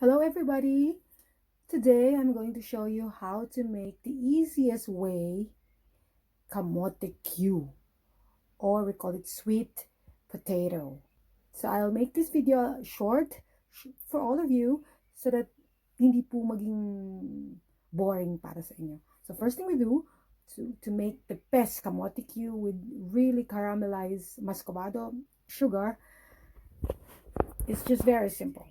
Hello everybody! Today I'm going to show you how to make the easiest way Kamote-que, or we call it sweet potato. So I'll make this video short for all of you so that hindi po maging boring para sa inyo. So first thing we do to make the best Kamote-que with really caramelized Mascovado sugar is just very simple.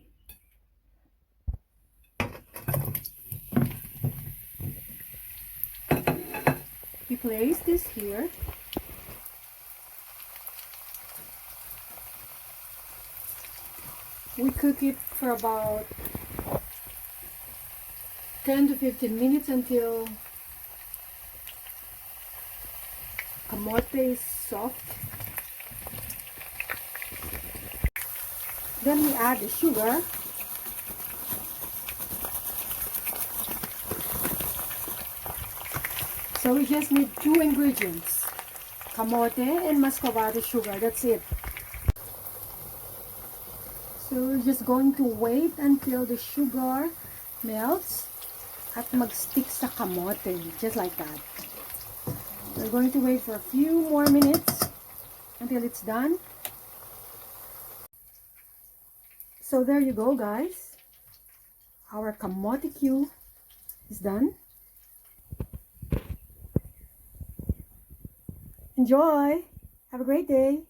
We place this here. We cook it for about 10 to 15 minutes until kamote is soft. Then we add the sugar. So we just need two ingredients, kamote and Mascovado sugar. That's it. So we're just going to wait until the sugar melts at mag-stick sa kamote, just like that. We're going to wait for a few more minutes until it's done. So there you go, guys. Our Kamote-que is done. Enjoy! Have a great day!